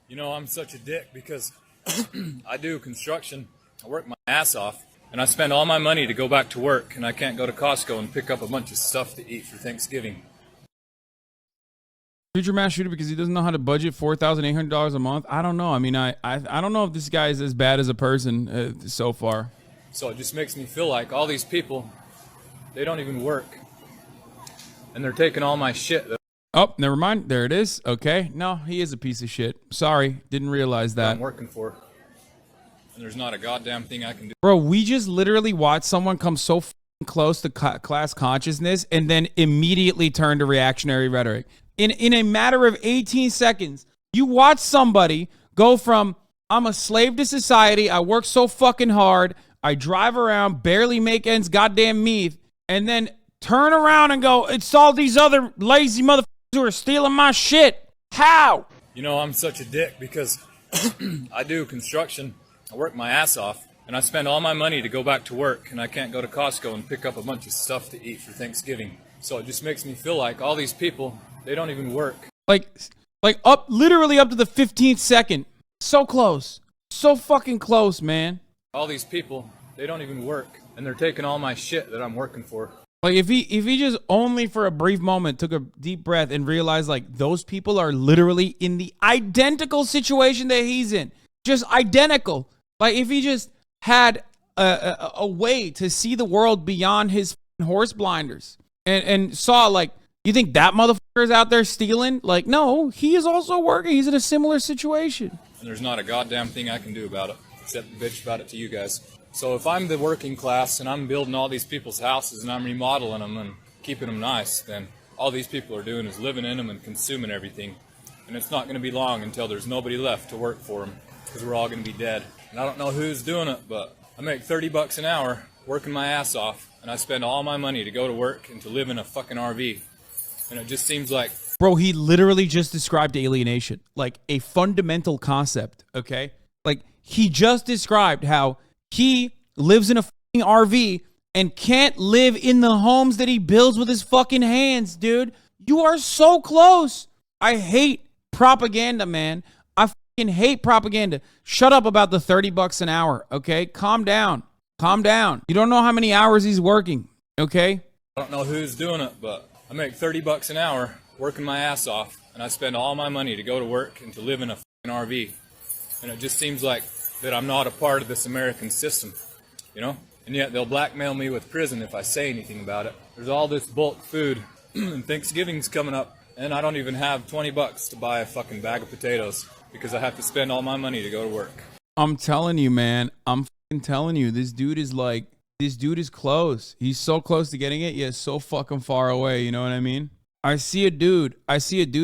You know, I'm such a dick because I do construction. I work my ass off, and I spend all my money to go back to work, and I can't go to Costco and pick up a bunch of stuff to eat for Thanksgiving. Future mass shooter because he doesn't know how to budget $4,800 a month. I don't know. I mean, I don't know if this guy is as bad as a person so far. So it just makes me feel like all these people, they don't even work, and they're taking all my shit. Oh, never mind. There it is. Okay. No, he is a piece of shit. Sorry. Didn't realize that. I'm working for, and there's not a goddamn thing I can do. Bro, we just literally watched someone come so close to class consciousness and then immediately turn to reactionary rhetoric. In a matter of 18 seconds, you watch somebody go from, I'm a slave to society, I work so fucking hard, I drive around, barely make ends goddamn meet, and then turn around and go, it's all these other lazy motherfuckers who are stealing my shit. How? You know, I'm such a dick because I do construction. I work my ass off, and I spend all my money to go back to work, and I can't go to Costco and pick up a bunch of stuff to eat for Thanksgiving. So it just makes me feel like all these people, they don't even work. Like literally up to the 15th second. So close. So fucking close, man. All these people, they don't even work, and they're taking all my shit that I'm working for. Like if he just only for a brief moment took a deep breath and realized like those people are literally in the identical situation that he's in. Just identical. Like if he just had a way to see the world beyond his horse blinders and saw like, you think that motherfucker is out there stealing? Like, no, he is also working. He's in a similar situation. And there's not a goddamn thing I can do about it, except bitch about it to you guys. So if I'm the working class and I'm building all these people's houses and I'm remodeling them and keeping them nice, then all these people are doing is living in them and consuming everything. And it's not going to be long until there's nobody left to work for them, because we're all going to be dead. And I don't know who's doing it, but I make $30 an hour working my ass off, and I spend all my money to go to work and to live in a fucking RV. And it just seems like... Bro, he literally just described alienation, like a fundamental concept, okay? Like, he just described how he lives in a fucking RV and can't live in the homes that he builds with his fucking hands, dude. You are so close. I hate propaganda, man. I fucking hate propaganda. Shut up about the $30 an hour, okay? Calm down. Calm down. You don't know how many hours he's working, okay? I don't know who's doing it, but I make $30 an hour working my ass off, and I spend all my money to go to work and to live in a fucking RV. And it just seems like that I'm not a part of this American system, you know? And yet they'll blackmail me with prison if I say anything about it. There's all this bulk food, and Thanksgiving's coming up, and I don't even have $20 to buy a fucking bag of potatoes because I have to spend all my money to go to work. I'm telling you, man. I'm fucking telling you. This dude is close. He's so close to getting it, yet so fucking far away. You know what I mean? I see a dude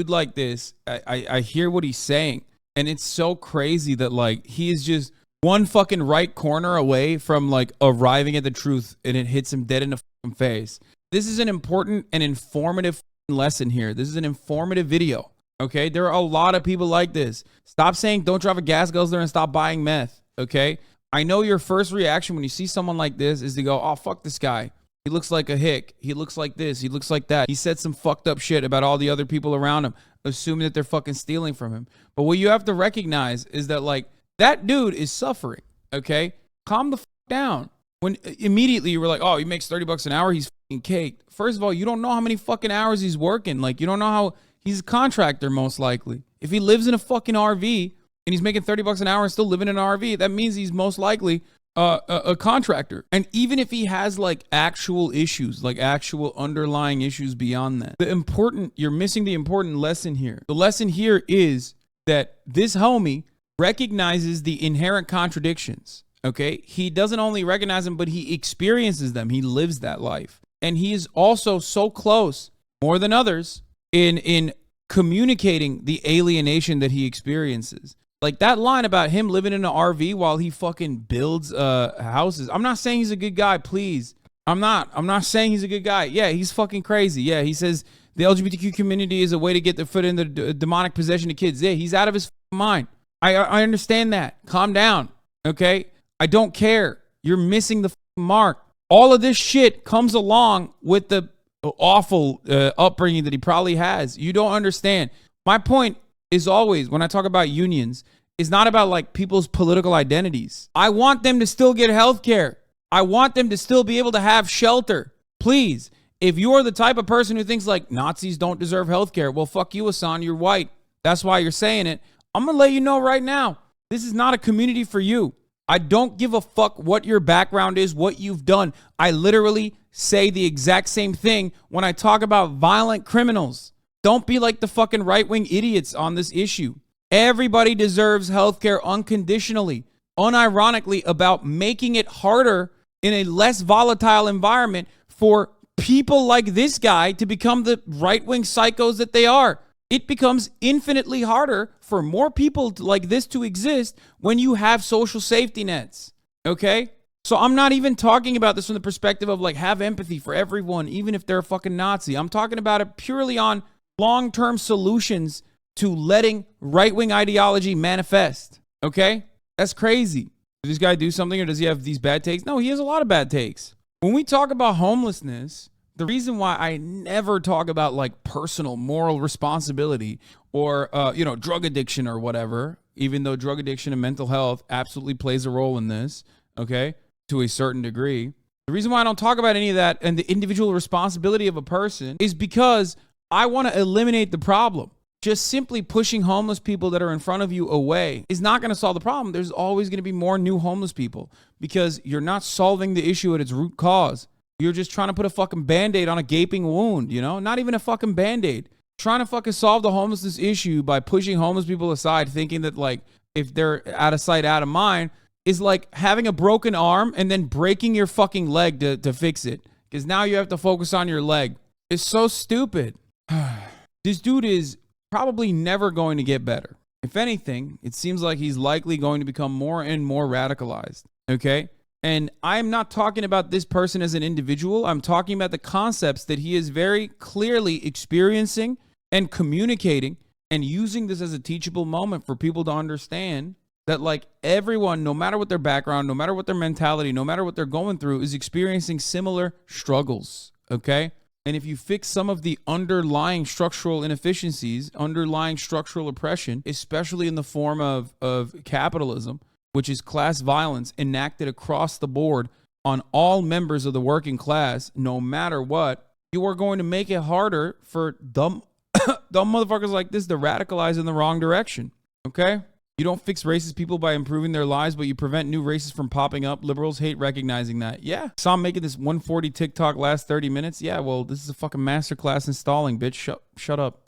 like this. I hear what he's saying. And it's so crazy that like he is just one fucking right corner away from like arriving at the truth, and it hits him dead in the fucking face. This is an important and informative lesson here. This is an informative video. Okay? There are a lot of people like this. Stop saying don't drive a gas guzzler and stop buying meth. Okay? I know your first reaction when you see someone like this is to go, oh, fuck this guy. He looks like a hick. He looks like this. He looks like that. He said some fucked up shit about all the other people around him, assuming that they're fucking stealing from him. But what you have to recognize is that, like, that dude is suffering, okay? Calm the fuck down. When immediately you were like, oh, he makes $30 an hour, he's fucking caked. First of all, you don't know how many fucking hours he's working. Like, you don't know how he's a contractor, most likely. If he lives in a fucking RV and he's making $30 an hour and still living in an RV, that means he's most likely a contractor. And even if he has like actual issues, like actual underlying issues beyond that, you're missing the important lesson here. The lesson here is that this homie recognizes the inherent contradictions. Okay. He doesn't only recognize them, but he experiences them. He lives that life. And he is also so close, more than others, in communicating the alienation that he experiences. Like that line about him living in an RV while he fucking builds houses. I'm not saying he's a good guy, please. I'm not saying he's a good guy. Yeah, he's fucking crazy. Yeah, he says the LGBTQ community is a way to get the foot in the demonic possession of kids. Yeah, he's out of his mind. I understand that. Calm down, okay? I don't care. You're missing the mark. All of this shit comes along with the awful upbringing that he probably has. You don't understand. My point is always, when I talk about unions, is not about like people's political identities. I want them to still get health care. I want them to still be able to have shelter. Please, if you're the type of person who thinks like Nazis don't deserve health care, well, fuck you, Hasan, you're white. That's why you're saying it. I'm going to let you know right now, this is not a community for you. I don't give a fuck what your background is, what you've done. I literally say the exact same thing when I talk about violent criminals. Don't be like the fucking right-wing idiots on this issue. Everybody deserves healthcare unconditionally, unironically, about making it harder in a less volatile environment for people like this guy to become the right-wing psychos that they are. It becomes infinitely harder for more people like this to exist when you have social safety nets. Okay? So I'm not even talking about this from the perspective of like have empathy for everyone, even if they're a fucking Nazi. I'm talking about it purely on long-term solutions to letting right-wing ideology manifest. Okay? That's crazy. Does this guy do something or does he have these bad takes? No, he has a lot of bad takes. When we talk about homelessness, the reason why I never talk about like personal moral responsibility or, drug addiction or whatever, even though drug addiction and mental health absolutely plays a role in this, okay, to a certain degree. The reason why I don't talk about any of that and the individual responsibility of a person is because I want to eliminate the problem. Just simply pushing homeless people that are in front of you away is not going to solve the problem. There's always going to be more new homeless people because you're not solving the issue at its root cause. You're just trying to put a fucking Band-Aid on a gaping wound, you know? Not even a fucking Band-Aid. Trying to fucking solve the homelessness issue by pushing homeless people aside, thinking that like if they're out of sight, out of mind, is like having a broken arm and then breaking your fucking leg to fix it. Because now you have to focus on your leg. It's so stupid. This dude is probably never going to get better. If anything, it seems like he's likely going to become more and more radicalized. Okay? And I'm not talking about this person as an individual. I'm talking about the concepts that he is very clearly experiencing and communicating and using this as a teachable moment for people to understand that like everyone, no matter what their background, no matter what their mentality, no matter what they're going through, is experiencing similar struggles. Okay? And if you fix some of the underlying structural inefficiencies, underlying structural oppression, especially in the form of capitalism, which is class violence enacted across the board on all members of the working class, no matter what, you are going to make it harder for dumb motherfuckers like this to radicalize in the wrong direction. Okay? You don't fix racist people by improving their lives, but you prevent new racists from popping up. Liberals hate recognizing that. Yeah. Saw him making this 140 TikTok last 30 minutes. Yeah, well, this is a fucking masterclass in stalling, bitch. Shut up.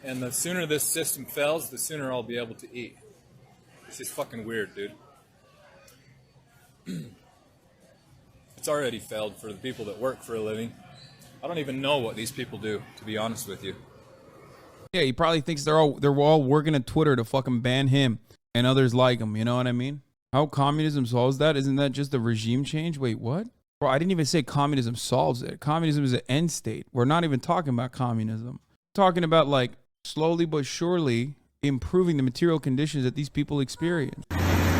And the sooner this system fails, the sooner I'll be able to eat. It's just fucking weird, dude. It's already failed for the people that work for a living. I don't even know what these people do, to be honest with you. Yeah, he probably thinks they're all working at Twitter to fucking ban him and others like him. You know what I mean? How communism solves that? Isn't that just a regime change? Wait, what? Bro, I didn't even say communism solves it. Communism is an end state. We're not even talking about communism. We're talking about like slowly but surely improving the material conditions that these people experience.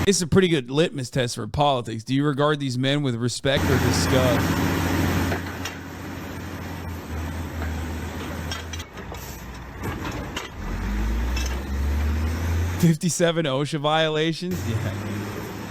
It's a pretty good litmus test for politics. Do you regard these men with respect or disgust? "57 OSHA violations." Yeah.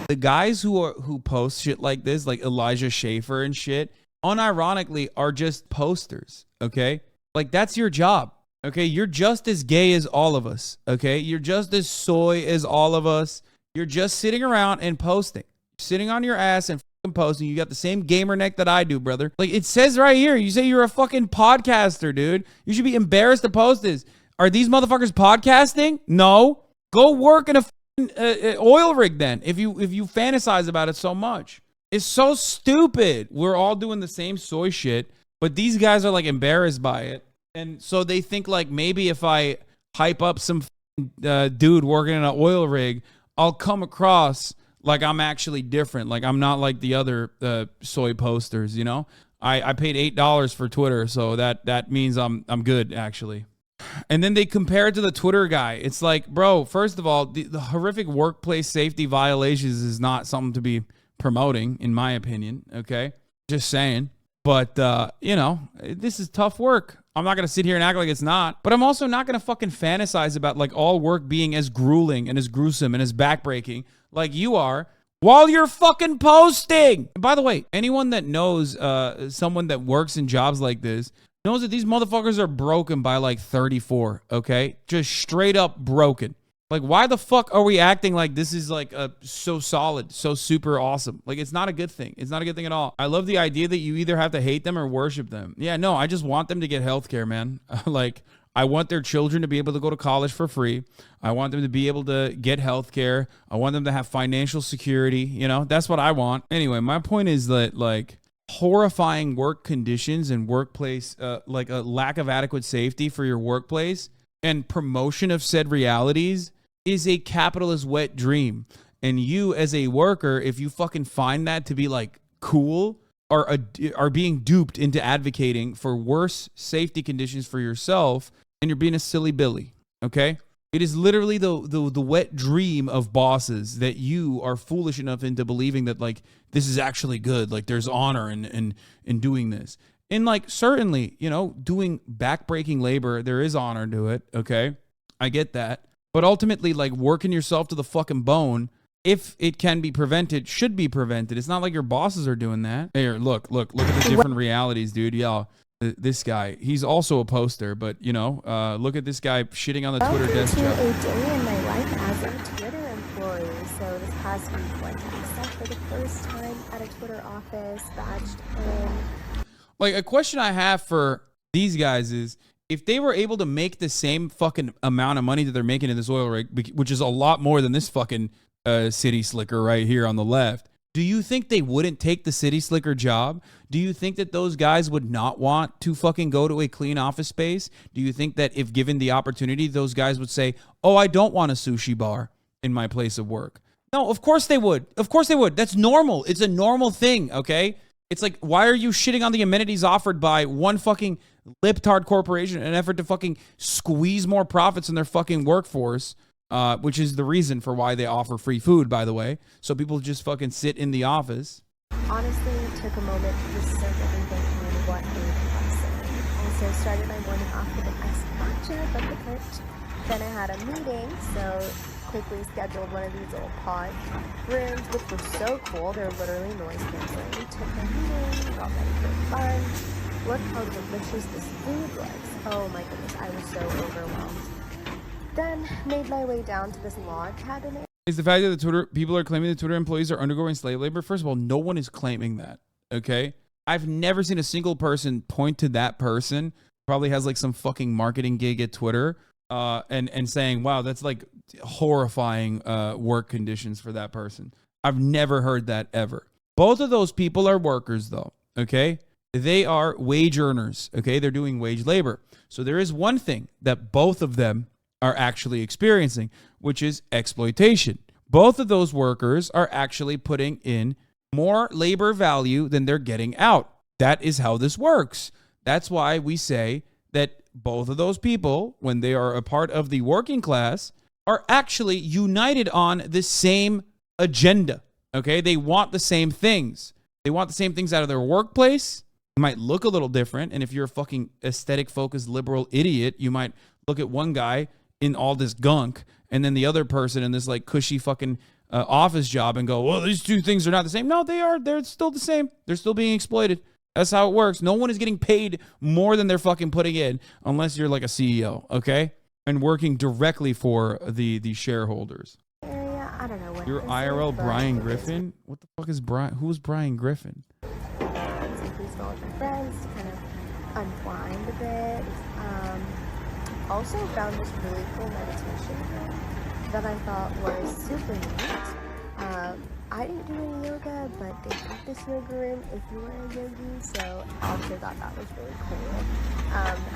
The guys who post shit like this, like Elijah Schaefer and shit, unironically are just posters. Okay, like that's your job. Okay, you're just as gay as all of us. Okay, you're just as soy as all of us. You're just sitting around and posting, sitting on your ass and fucking posting. You got the same gamer neck that I do, brother. Like it says right here, you say you're a fucking podcaster, dude. You should be embarrassed to post this. Are these motherfuckers podcasting? No. Go work in a oil rig then. If you fantasize about it so much, it's so stupid. We're all doing the same soy shit, but these guys are like embarrassed by it. And so they think like maybe if I hype up some dude working in an oil rig, I'll come across like I'm actually different. Like I'm not like the other soy posters, you know? I paid $8 for Twitter, so that means I'm good actually. And then they compare it to the Twitter guy. It's like, bro, first of all, the horrific workplace safety violations is not something to be promoting, in my opinion. Okay, just saying. But, this is tough work. I'm not going to sit here and act like it's not. But I'm also not going to fucking fantasize about like all work being as grueling and as gruesome and as backbreaking like you are while you're fucking posting. And by the way, anyone that knows someone that works in jobs like this knows that these motherfuckers are broken by like 34, okay? Just straight up broken. Like, why the fuck are we acting like this is like so solid, so super awesome? Like, it's not a good thing. It's not a good thing at all. I love the idea that you either have to hate them or worship them. Yeah, no, I just want them to get healthcare, man. Like, I want their children to be able to go to college for free. I want them to be able to get healthcare. I want them to have financial security. You know, that's what I want. Anyway, my point is that, like, horrifying work conditions and workplace, like a lack of adequate safety for your workplace and promotion of said realities is a capitalist wet dream. And you as a worker, if you fucking find that to be like cool, are being duped into advocating for worse safety conditions for yourself, and you're being a silly Billy, okay? It is literally the wet dream of bosses that you are foolish enough into believing that like this is actually good, like there's honor in doing this. And like certainly, you know, doing backbreaking labor, there is honor to it, okay? I get that. But ultimately, like working yourself to the fucking bone, if it can be prevented, should be prevented. It's not like your bosses are doing that. Here, look at the different realities, dude. Y'all, this guy, he's also a poster, but you know, look at this guy shitting on the Twitter desk job. A day in my life as a Twitter employee. So this past week went to stuff for the first time at a Twitter office, badged in. Like, a question I have for these guys is, if they were able to make the same fucking amount of money that they're making in this oil rig, which is a lot more than this fucking city slicker right here on the left, do you think they wouldn't take the city slicker job? Do you think that those guys would not want to fucking go to a clean office space? Do you think that if given the opportunity, those guys would say, oh, I don't want a sushi bar in my place of work? No, of course they would. Of course they would. That's normal. It's a normal thing, okay? It's like, why are you shitting on the amenities offered by one fucking libtard corporation in an effort to fucking squeeze more profits in their fucking workforce, which is the reason for why they offer free food, by the way, so people just fucking sit in the office. Honestly, took a moment to just soak everything in what made us. Also started my morning off with an iced matcha from the coach. Then I had a meeting, so quickly scheduled one of these little pod rooms, which were so cool. They're literally noise canceling. Took my meeting, got ready for lunch. Look how delicious this food was. Oh my goodness, I was so overwhelmed. Then made my way down to this log cabin. Is the fact that the Twitter people are claiming that Twitter employees are undergoing slave labor? First of all, no one is claiming that, okay? I've never seen a single person point to that person, probably has like some fucking marketing gig at Twitter, and saying, wow, that's like horrifying work conditions for that person. I've never heard that ever. Both of those people are workers though, okay? They are wage earners, okay? They're doing wage labor. So there is one thing that both of them are actually experiencing, which is exploitation. Both of those workers are actually putting in more labor value than they're getting out. That is how this works. That's why we say that both of those people, when they are a part of the working class, are actually united on the same agenda, okay? They want the same things. They want the same things out of their workplace. It might look a little different, and if you're a fucking aesthetic-focused liberal idiot, you might look at one guy in all this gunk, and then the other person in this like cushy fucking office job and go, well, these two things are not the same. No, they are. They're still the same. They're still being exploited. That's how it works. No one is getting paid more than they're fucking putting in unless you're like a CEO, okay? And working directly for the shareholders. I don't know what. You're IRL Brian Griffin? What the fuck is Brian? Who is Brian Griffin? Simply spent with my friends to kind of unwind a bit. Also found this really cool meditation room that I thought was super neat. I didn't do any yoga, but they have this yoga room if you were a yogi, so I also thought that was really cool.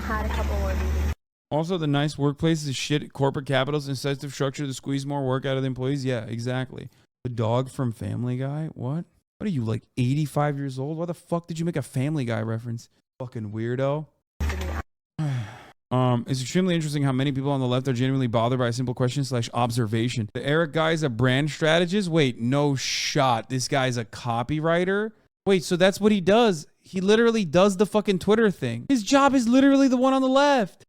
Had a couple more meetings. Also, the nice workplace is shit corporate capital's incentive structure to squeeze more work out of the employees. Yeah, exactly. The dog from Family Guy? What? What are you, like 85 years old? Why the fuck did you make a Family Guy reference? Fucking weirdo. It's extremely interesting how many people on the left are genuinely bothered by a simple question / observation. The Eric guy is a brand strategist? Wait, no shot. This guy's a copywriter? Wait, so that's what he does? He literally does the fucking Twitter thing. His job is literally the one on the left.